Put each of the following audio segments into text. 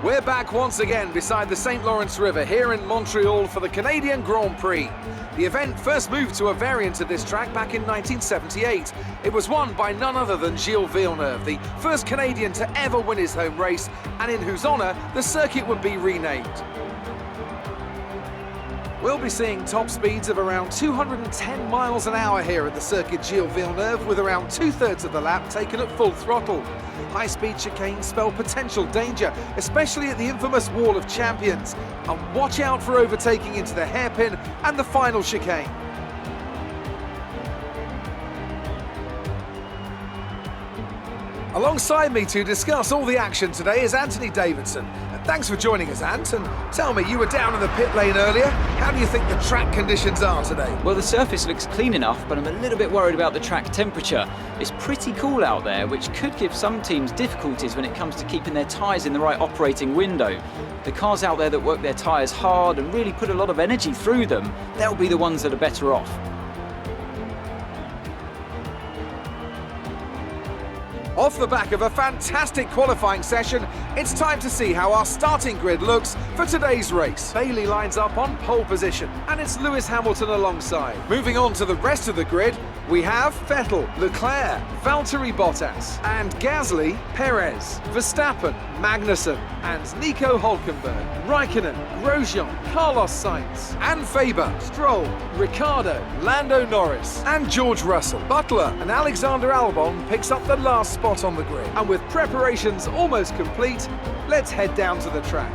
We're back once again beside the St. Lawrence River here in Montreal for the Canadian Grand Prix. The event first moved to a variant of this track back in 1978. It was won by none other than Gilles Villeneuve, the first Canadian to ever win his home race, and in whose honour the circuit would be renamed. We'll be seeing top speeds of around 210 miles an hour here at the circuit Gilles Villeneuve, with around 2/3 of the lap taken at full throttle. High-speed chicanes spell potential danger, especially at the infamous Wall of Champions. And watch out for overtaking into the hairpin and the final chicane. Alongside me to discuss all the action today is Anthony Davidson. Thanks for joining us, Ant, and tell me, you were down in the pit lane earlier. How do you think the track conditions are today? Well, the surface looks clean enough, but I'm a little bit worried about the track temperature. It's pretty cool out there, which could give some teams difficulties when it comes to keeping their tyres in the right operating window. The cars out there that work their tyres hard and really put a lot of energy through them, they'll be the ones that are better off. Off the back of a fantastic qualifying session, it's time to see how our starting grid looks for today's race. Bailey lines up on pole position, and it's Lewis Hamilton alongside. Moving on to the rest of the grid, we have Vettel, Leclerc, Valtteri Bottas, and Gasly, Perez, Verstappen, Magnussen, and Nico Hülkenberg, Raikkonen, Grosjean, Carlos Sainz, and Faber, Stroll, Ricciardo, Lando Norris, and George Russell. Butler and Alexander Albon picks up the last spot on the grid. And with preparations almost complete, let's head down to the track.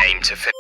Aim to fit.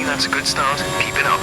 That's a good start. Keep it up.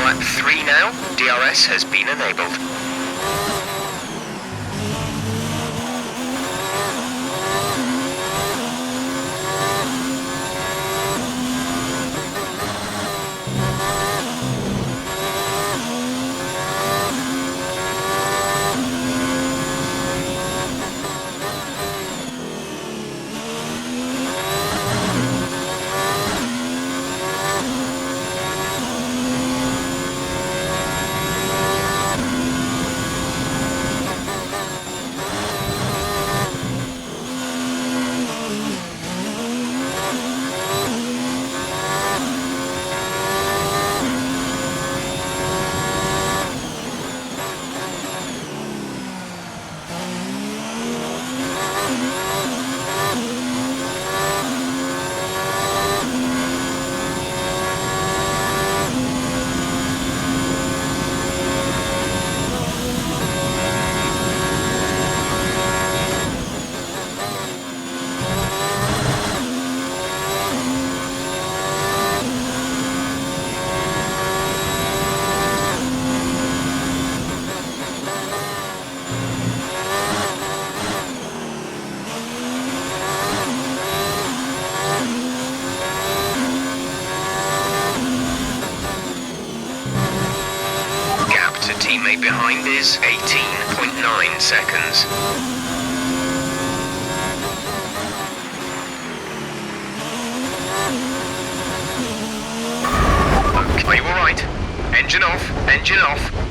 lap 3 now. DRS has been enabled. Teammate behind is 18.9 seconds. Okay, are you alright? Engine off, engine off.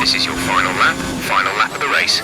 This is your final lap of the race.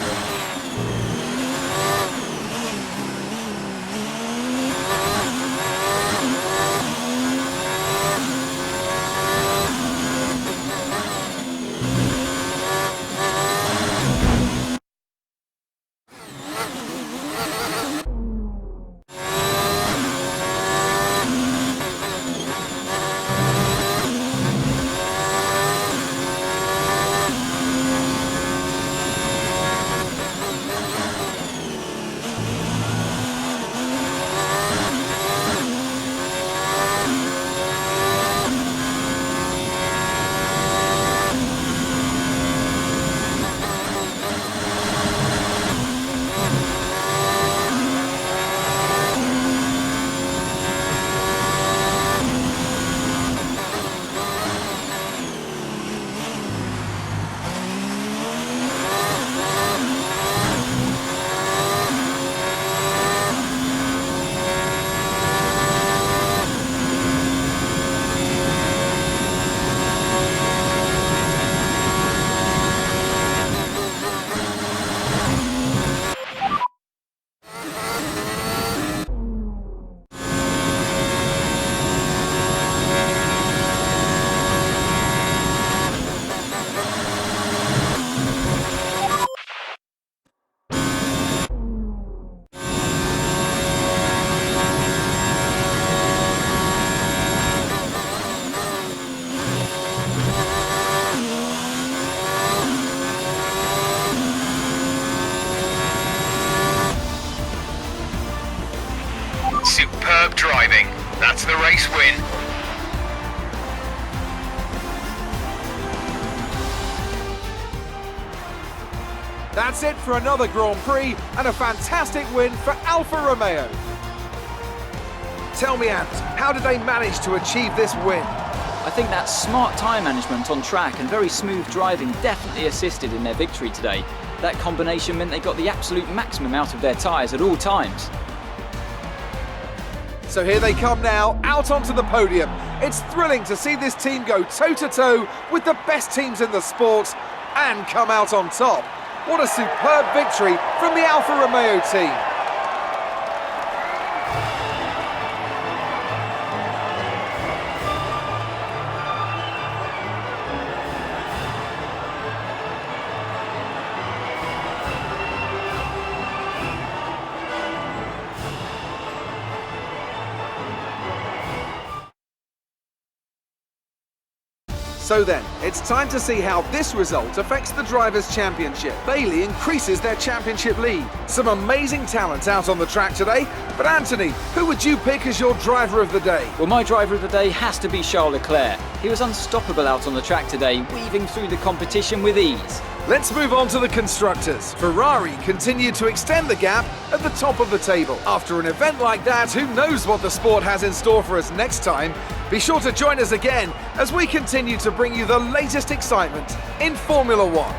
That's the race win. That's it for another Grand Prix and a fantastic win for Alfa Romeo. Tell me, Ant, how did they manage to achieve this win? I think that smart tyre management on track and very smooth driving definitely assisted in their victory today. That combination meant they got the absolute maximum out of their tyres at all times. So here they come now, out onto the podium. It's thrilling to see this team go toe-to-toe with the best teams in the sport and come out on top. What a superb victory from the Alfa Romeo team. So then, it's time to see how this result affects the Drivers' Championship. Bailey increases their championship lead. Some amazing talent out on the track today, but Anthony, who would you pick as your driver of the day? Well, my driver of the day has to be Charles Leclerc. He was unstoppable out on the track today, weaving through the competition with ease. Let's move on to the constructors. Ferrari continued to extend the gap at the top of the table. After an event like that, who knows what the sport has in store for us next time? Be sure to join us again as we continue to bring you the latest excitement in Formula One.